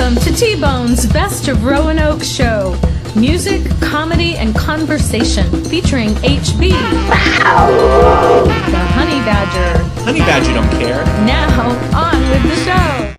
Welcome to T-Bone's Best of Roanoke show. Music, comedy, and conversation featuring HB. Wow. The Honey Badger. Honey Badger don't care. Now, on with the show.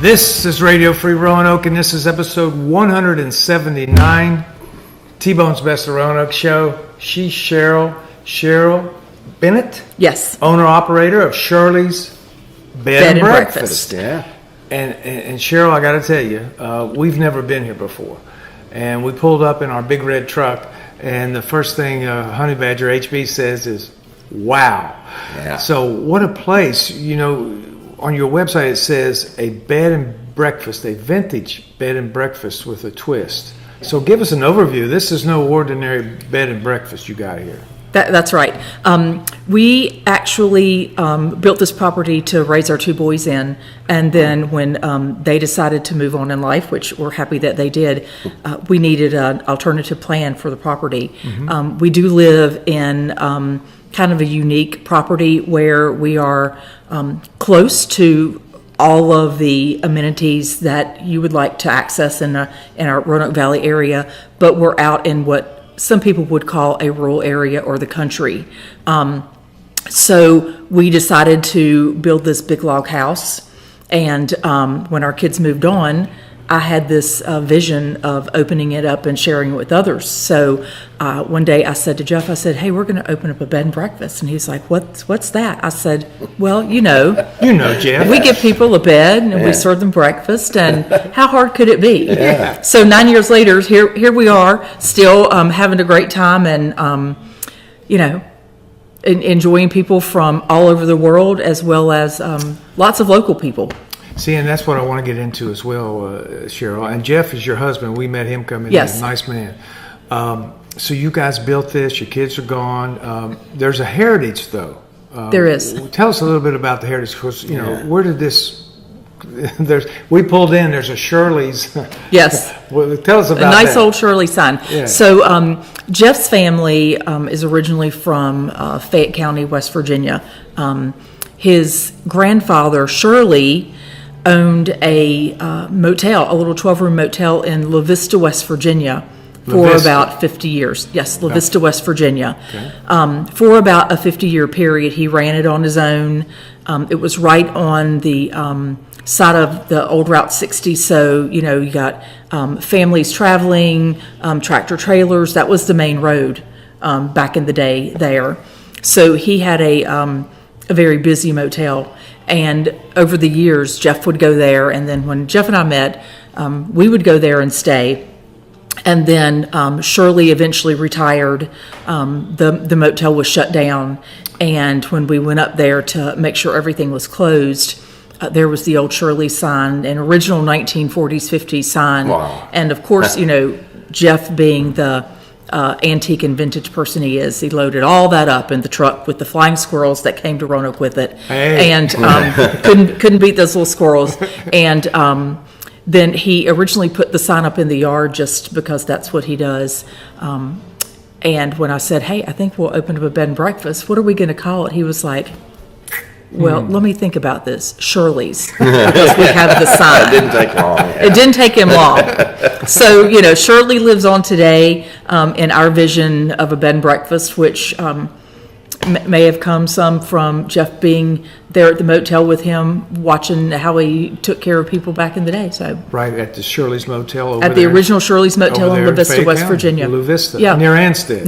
This is Radio Free Roanoke, and this is episode 179, T-Bone's Best of Roanoke show. She's Cheryl Bennett. Yes. Owner-operator of Shirley's Bed and Breakfast. Yeah. And Cheryl, I got to tell you, we've never been here before. And we pulled up in our big red truck, and the first thing Honey Badger HB says is, wow. Yeah. So what a place. You know, on your website it says a bed and breakfast, a vintage bed and breakfast with a twist. So give us an overview. This is no ordinary bed and breakfast you got here. That's right. We actually built this property to raise our two boys in, and then when they decided to move on in life, which we're happy that they did, we needed an alternative plan for the property. Mm-hmm. We do live in kind of a unique property where we are close to all of the amenities that you would like to access in our Roanoke Valley area, but we're out in what some people would call a rural area or the country. So we decided to build this big log house. And when our kids moved on, I had this vision of opening it up and sharing it with others. So one day I said to Jeff, I said, hey, we're going to open up a bed and breakfast. And he's like, what's that? I said, well, you know, Jeff. We give people a bed and we serve them breakfast, and how hard could it be? Yeah. So 9 years later, here we are, still having a great time, and enjoying people from all over the world, as well as lots of local people. See, and that's what I want to get into as well, Cheryl. And Jeff is your husband. We met him coming in. Yes. He's a nice man. So you guys built this. Your kids are gone. There's a heritage, though. There is. Tell us a little bit about the heritage, because, where did this... we pulled in, there's a Shirley's. Yes. Well, tell us about that. A nice that. old Shirley sign. Yeah. So Jeff's family is originally from Fayette County, West Virginia. His grandfather, Shirley, owned a motel, a little 12-room motel in La Vista, West Virginia, for about 50 years. Yes, La Vista, West Virginia. Okay. For about a 50-year period, he ran it on his own. It was right on the side of the old Route 60, so, you got families traveling, tractor trailers. That was the main road back in the day there. So he had a very busy motel. And over the years, Jeff would go there, and then when Jeff and I met, we would go there and stay. And then Shirley eventually retired. The motel was shut down, and when we went up there to make sure everything was closed, there was the old Shirley sign, an original 1940s, 50s sign. Wow. And of course, Jeff being the antique and vintage person he is, he loaded all that up in the truck with the flying squirrels that came to Roanoke with it. Hey. And couldn't beat those little squirrels. And then he originally put the sign up in the yard just because that's what he does. And when I said, hey, I think we'll open up a bed and breakfast, what are we going to call it? He was like, well, let me think about this. Shirley's, because we have the sign. It didn't take long. Yeah. It didn't take him long. So, Shirley lives on today in our vision of a bed and breakfast, which may have come some from Jeff being there at the motel with him, watching how he took care of people back in the day. So right at the Shirley's Motel over at there. the original Shirley's Motel in La Vista, West Virginia. La Vista, yeah. Near Anstead.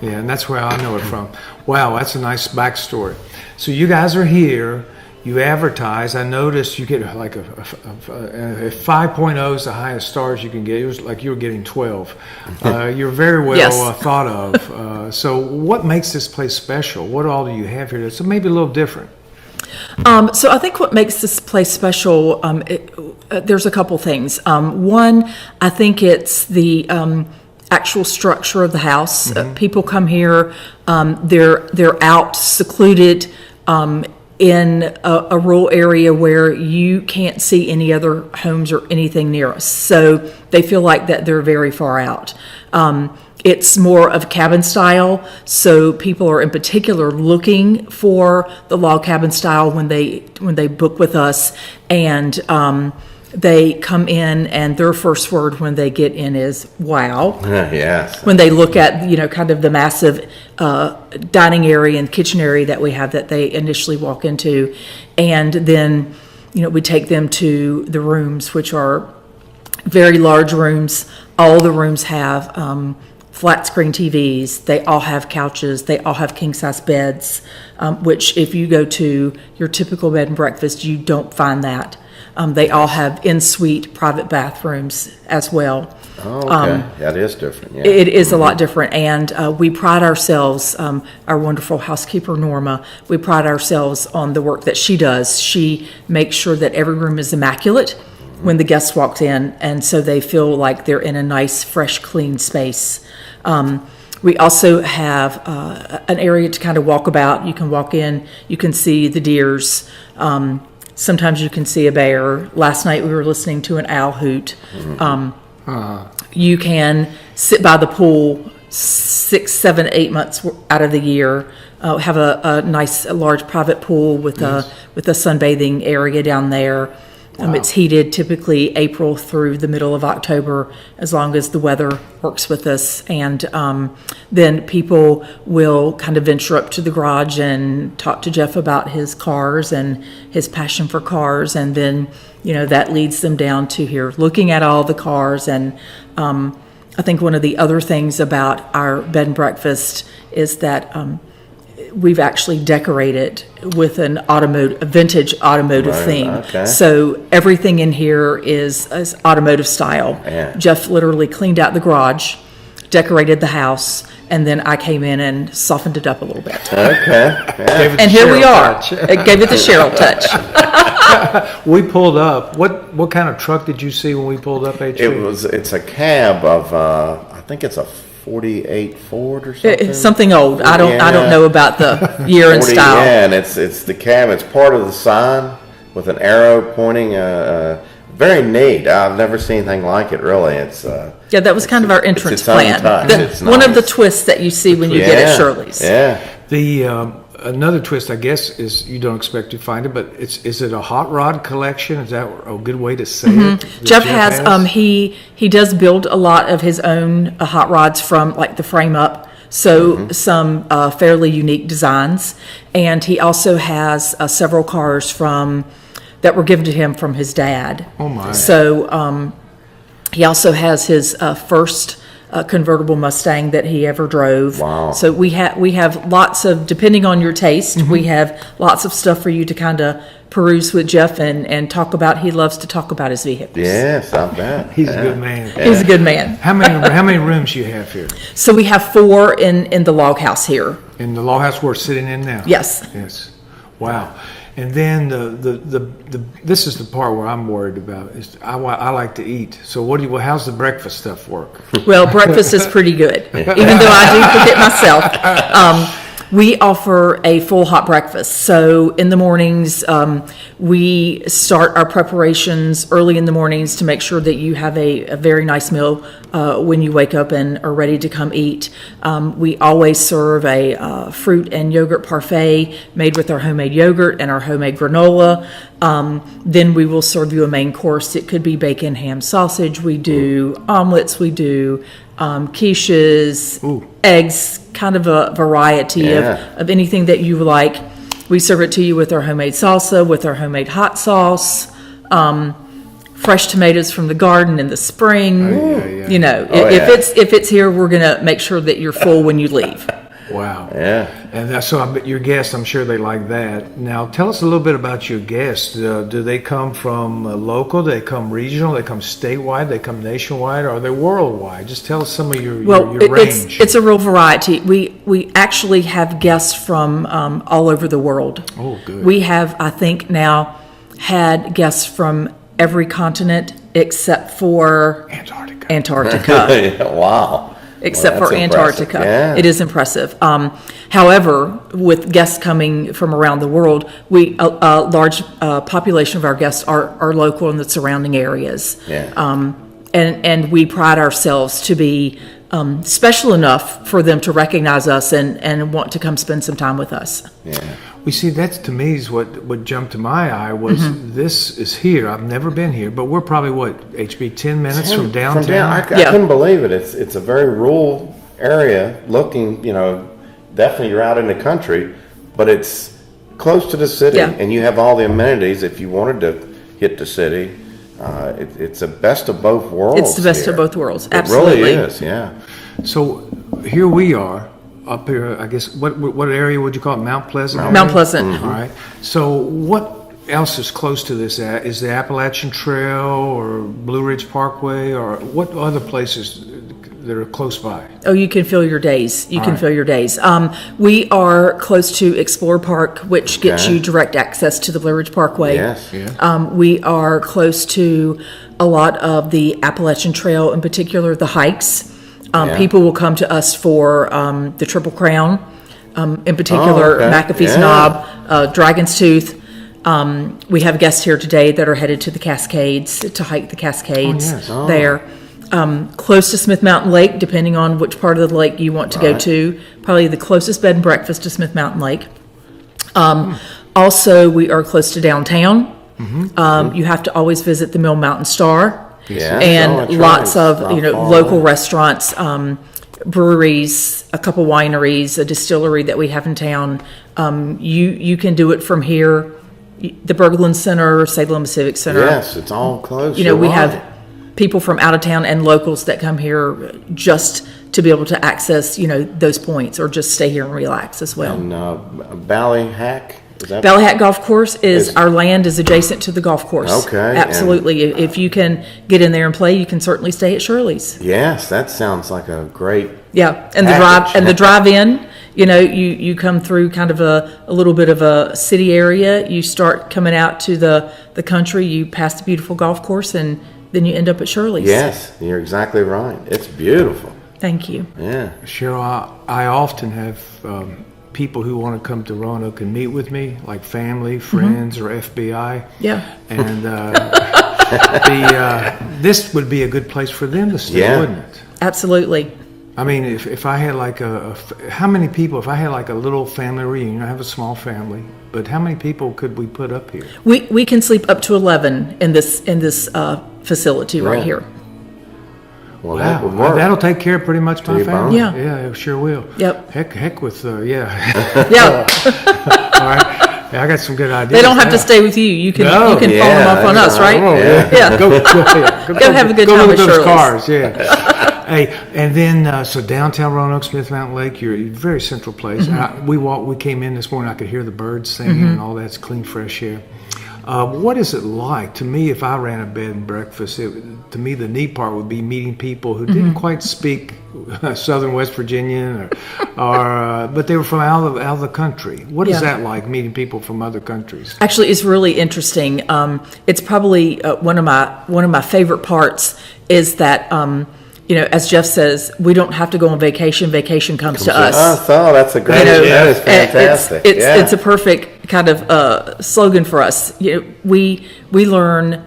Yeah, and that's where I know it from. Wow, that's a nice backstory. So you guys are here. You advertise. I noticed you get like a 5.0 is the highest stars you can get. It was like you were getting 12. You're very well thought of. So what makes this place special? What all do you have here that's maybe a little different? So I think what makes this place special, there's a couple things. One, I think it's the actual structure of the house. Mm-hmm. People come here, they're out secluded in a rural area where you can't see any other homes or anything near us. So they feel like that they're very far out. It's more of cabin style, so people are in particular looking for the log cabin style when they book with us. And they come in and their first word when they get in is wow. Yes. When they look at, kind of the massive dining area and kitchen area that we have that they initially walk into. And then, we take them to the rooms, which are very large rooms. All the rooms have flat screen TVs. They all have couches. They all have king size beds, which if you go to your typical bed and breakfast, you don't find that. They all have in-suite private bathrooms as well. Oh, okay. That is different. Yeah. It is a lot different, and we pride ourselves, our wonderful housekeeper Norma, we pride ourselves on the work that she does. She makes sure that every room is immaculate when the guests walk in, and so they feel like they're in a nice, fresh, clean space. We also have an area to kind of walk about. You can walk in, you can see the deers. Sometimes you can see a bear. Last night we were listening to an owl hoot. You can sit by the pool 6, 7, 8 months out of the year. Have a nice, large private pool with a sunbathing area down there. It's heated typically April through the middle of October, as long as the weather works with us. And then people will kind of venture up to the garage and talk to Jeff about his cars and his passion for cars. And then, that leads them down to here looking at all the cars. And I think one of the other things about our bed and breakfast is that we've actually decorated with a vintage automotive theme. Okay. So everything in here is automotive style. Yeah. Jeff literally cleaned out the garage, decorated the house, and then I came in and softened it up a little bit. Okay. Yeah. And here we are. It gave it the Cheryl touch. We pulled up. What kind of truck did you see when we pulled up, HB? It's a cab of, I think it's a 48 Ford or something. Something old. I don't know about the year and style. Yeah, and it's the cab. It's part of the sign with an arrow pointing. Very neat. I've never seen anything like it. Really, that was kind of our entrance it's its own plan. touch. One of the twists that you see when you get at Shirley's. Yeah. The another twist, I guess, is you don't expect to find it, but is it a hot rod collection? Is that a good way to say it? Jeff has he does build a lot of his own hot rods from like the frame up. So some fairly unique designs, and he also has several cars that were given to him from his dad. Oh my! So he also has his first convertible Mustang that he ever drove. Wow! So we have lots of, depending on your taste, we have lots of stuff for you to kind of peruse with Jeff and talk about. He loves to talk about his vehicles. Yes, I bet. He's a good man. Yeah. He's a good man. How many rooms you have here? So we have 4 in the log house here. In the law house we're sitting in now? Yes. Yes. Wow. And then this is the part where I'm worried about. Is I like to eat. So how's the breakfast stuff work? Well, breakfast is pretty good, even though I do cook it myself. We offer a full hot breakfast. So in the mornings, we start our preparations early in the mornings to make sure that you have a very nice meal when you wake up and are ready to come eat. We always serve a fruit and yogurt parfait made with our homemade yogurt and our homemade granola. Then we will serve you a main course. It could be bacon, ham, sausage. We do omelets. We do quiches, eggs, kind of a variety of anything that you like. We serve it to you with our homemade salsa, with our homemade hot sauce, fresh tomatoes from the garden in the spring. If it's here, we're gonna make sure that you're full when you leave. Wow. Yeah. And that's your guests, I'm sure they like that. Now, tell us a little bit about your guests. Do they come from local? Do they come regional? Do they come statewide? Do they come nationwide? Or are they worldwide? Just tell us some of your range. It's a real variety. We actually have guests from all over the world. Oh, good. We have, I think, now had guests from every continent except for Antarctica. Wow. Except for Antarctica. Yeah. It is impressive. However, with guests coming from around the world, a large population of our guests are local in the surrounding areas. Yeah. And we pride ourselves to be special enough for them to recognize us and want to come spend some time with us. Yeah. We see that's to me is what jumped to my eye was this is here. I've never been here, but we're probably HB 10 minutes from downtown. I couldn't believe it. It's a very rural area. Looking, definitely you're out in the country, but it's close to the city, and you have all the amenities if you wanted to hit the city. It's the best of both worlds. It's the best of both worlds. It Absolutely. really is. Yeah. So here we are. Up here, I guess, what area would you call it? Mount Pleasant? Mount Pleasant. All right. So what else is close to this? Is the Appalachian Trail or Blue Ridge Parkway, or what other places that are close by? Oh, you can fill your days. You can right. fill your days. We are close to Explorer Park, which gets you direct access to the Blue Ridge Parkway. Yes. Yeah. We are close to a lot of the Appalachian Trail, in particular the hikes. People will come to us for the Triple Crown, in particular McAfee's Knob, Dragon's Tooth. We have guests here today that are headed to the Cascades to hike the Cascades there. Close to Smith Mountain Lake, depending on which part of the lake you want to go to. Probably the closest bed and breakfast to Smith Mountain Lake. Also, we are close to downtown. You have to always visit the Mill Mountain Star. Yeah, And lots of local restaurants, breweries, a couple wineries, a distillery that we have in town. You can do it from here, the Berglund Center, Salem Civic Center. Yes, it's all close. We have people from out of town and locals that come here just to be able to access those points, or just stay here and relax as well. And Ballyhack. Ballyhack Golf Course our land is adjacent to the golf course. Okay. Absolutely. If you can get in there and play, you can certainly stay at Shirley's. Yes, that sounds like a great and the drive in, you come through kind of a little bit of a city area, you start coming out to the country, you pass the beautiful golf course, and then you end up at Shirley's. Yes, you're exactly right. It's beautiful. Thank you. Yeah. Cheryl, I often have people who want to come to Roanoke and meet with me, like family, friends, or FBI. Yeah. And this would be a good place for them to stay, wouldn't it? Absolutely. I mean, if I had like how many people, if I had like a little family reunion, I have a small family, but how many people could we put up here? We can sleep up to 11 in this facility right here. Well, Wow, that would work. that'll take care of pretty much my your family. bone? Yeah, it sure will. Yep. Heck with Yeah. All right. Yeah, I got some good ideas. They don't have to now. stay with you. You can No. follow them up on us, right? Yeah. Go have a good go time look at at those Shirley's. cars. Yeah. Hey, and then so downtown Roanoke, Smith Mountain Lake, you're a very central place. We came in this morning. I could hear the birds singing and all that. It's clean, fresh air. What is it like? To me, if I ran a bed and breakfast, to me the neat part would be meeting people who didn't quite speak Southern West Virginian, but they were from out of the country. What is that like, meeting people from other countries? Actually, it's really interesting. It's probably one of my favorite parts is that as Jeff says, we don't have to go on vacation. Vacation comes to us. Oh, that's a great. That is fantastic. It's a perfect kind of slogan for us. We learn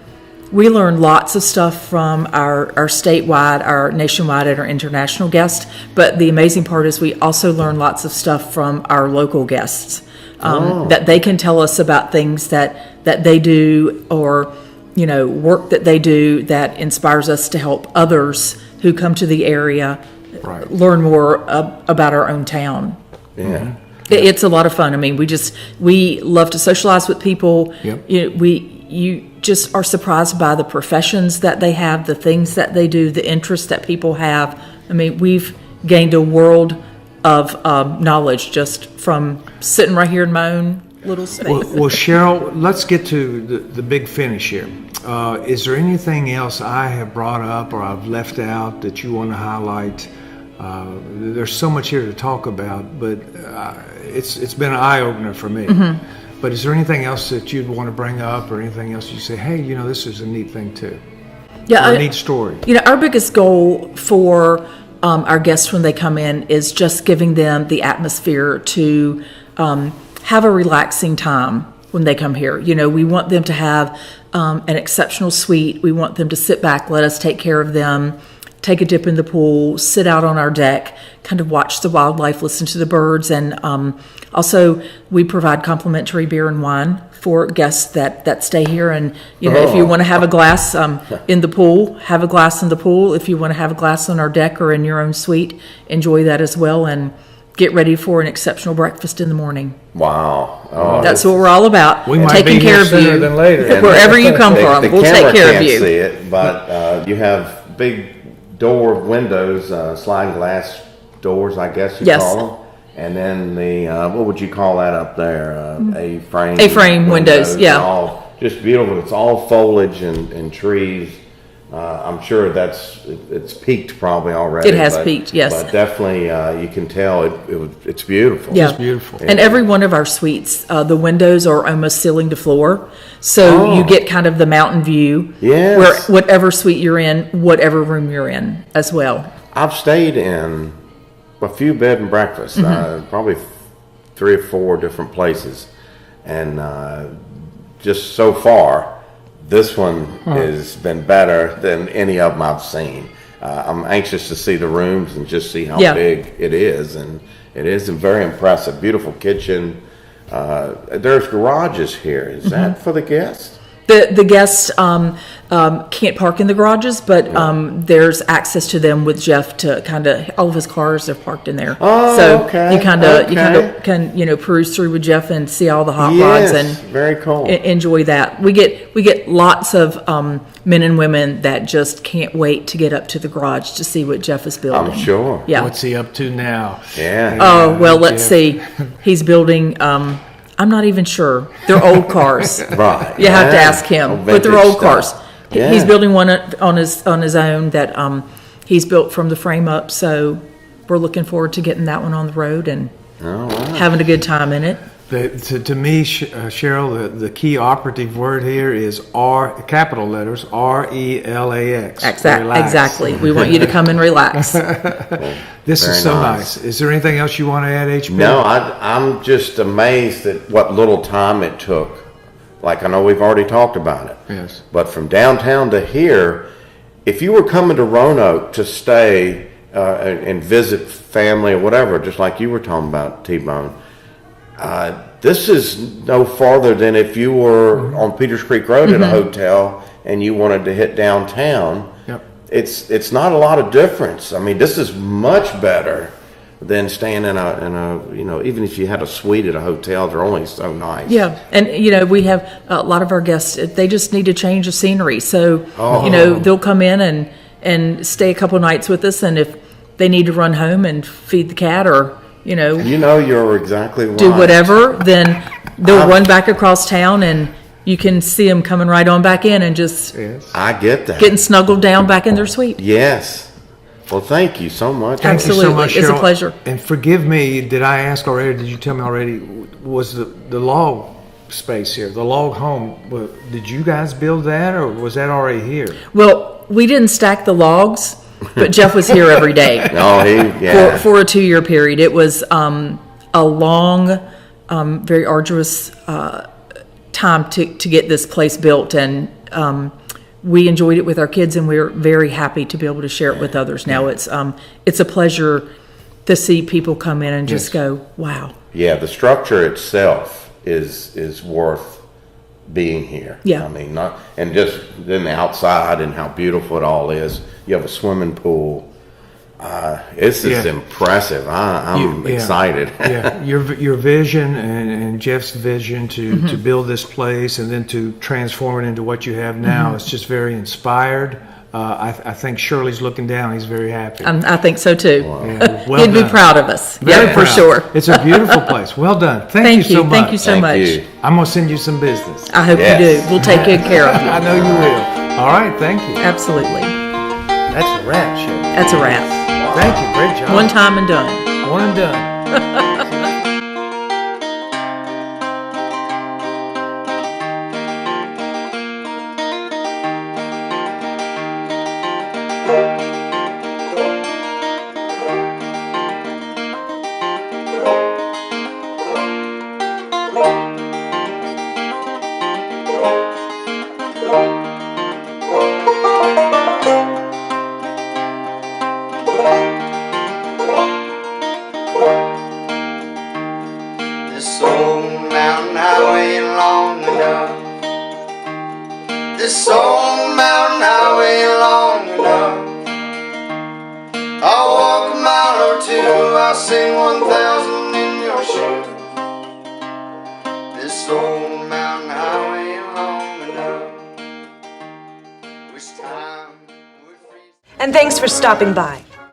lots of stuff from our statewide, our nationwide, and our international guests. But the amazing part is we also learn lots of stuff from our local guests that they can tell us about things that they do, or work that they do that inspires us to help others who come to the area learn more about our own town. Yeah. It's a lot of fun. I mean, we love to socialize with people. Yep. You just are surprised by the professions that they have, the things that they do, the interests that people have. I mean, we've gained a world of knowledge just from sitting right here in my own little space. Well, Cheryl, let's get to the big finish here. Is there anything else I have brought up or I've left out that you want to highlight? There's so much here to talk about, but it's been an eye-opener for me. But is there anything else that you'd want to bring up, or anything else you say, hey, this is a neat thing too? Yeah, a neat story. Our biggest goal for our guests when they come in is just giving them the atmosphere to have a relaxing time when they come here. We want them to have an exceptional suite. We want them to sit back, let us take care of them, take a dip in the pool, sit out on our deck, kind of watch the wildlife, listen to the birds, and also we provide complimentary beer and wine for guests that stay here. And if you want to have a glass in the pool, have a glass in the pool. If you want to have a glass on our deck or in your own suite, enjoy that as well, and get ready for an exceptional breakfast in the morning. Wow. Oh, That's what we're all about. We might taking be care here of sooner you than later. wherever you come from. The We'll take camera care can't of you. see it, but you have big door windows, sliding glass doors, I guess you Yes. call them. And then the what would you call that up there? A-frame. A-frame windows, yeah. All just beautiful. It's all foliage and trees. I'm sure it's peaked probably already. It has peaked, yes. But definitely, you can tell it's beautiful. Yeah. It's beautiful. And every one of our suites, the windows are almost ceiling to floor. So you get kind of the mountain view. Yes. Where whatever suite you're in, whatever room you're in as well. I've stayed in a few bed and breakfasts, probably 3 or 4 different places, and just so far, this one has been better than any of them I've seen. I'm anxious to see the rooms and just see how big it is, and it is very impressive. Beautiful kitchen. There's garages here. Is that for the guests? The guests can't park in the garages, but there's access to them with Jeff to kind of all of his cars are parked in there. Oh, so okay, you kind of can peruse through with Jeff and see all the hot rods and very cool. Enjoy that. We get lots of men and women that just can't wait to get up to the garage to see what Jeff is building. I'm sure. Yeah. What's he up to now? Yeah. Oh well, let's Jeff. see. He's building. I'm not even sure. They're old cars. Right. You have to ask him, Oh, but they're vintage old cars. stuff. Yeah. He's building one on his own that he's built from the frame up. So we're looking forward to getting that one on the road and having a good time in it. To me, Cheryl, the key operative word here is capital letters, RELAX. Relax. Exactly. We want you to come and relax. This is Very so nice. nice. Is there anything else you want to add, HP? No, I'm just amazed at what little time it took. Like, I know we've already talked about it. Yes. But from downtown to here, if you were coming to Roanoke to stay and visit family or whatever, just like you were talking about, T-Bone, this is no farther than if you were on Peters Creek Road at a hotel and you wanted to hit downtown. Yep. It's not a lot of difference. I mean, this is much better than staying in a even if you had a suite at a hotel, they're only so nice. Yeah, and we have a lot of our guests. They just need a change of scenery, so they'll come in and stay a couple nights with us, and if they need to run home and feed the cat or you're exactly right. do whatever, then they'll run back across town, and you can see them coming right on back in and just I get that. getting snuggled down back in their suite. Yes. Well, thank you so much. Thank you so Absolutely. much, It's a Cheryl. pleasure. And forgive me, did I ask already, did you tell me already, was the log space here, the log home, did you guys build that or was that already here? Well, we didn't stack the logs, but Jeff was here every day. For a 2-year period. It was a long, very arduous time to get this place built, and we enjoyed it with our kids, and we're very happy to be able to share it with others. Now it's a pleasure to see people come in and just go, wow. Yeah, the structure itself is worth being here. Yeah. I mean, and just then the outside and how beautiful it all is. You have a swimming pool. It's just impressive. I'm excited. Yeah, your vision and Jeff's vision to build this place and then to transform it into what you have now is just very inspired. I think Shirley's looking down. He's very happy. I think so too. Wow. Yeah, well He'd be done. proud of us. Very Yeah, for proud. sure. It's a beautiful place. Well done. Thank you so much. Thank you so much. you. I'm going to send you some business. I hope you do. We'll take good care of you. I know you will. All right. Thank you. Absolutely. That's a wrap, Shirley. That's a wrap. Thank you. Great job. One time and done. One and done. This old mountain highway long enough. I'll walk a mile or two, I'll sing 1,000 in your shoes. This old mountain highway long enough. Wish time would freeze. And thanks for stopping by.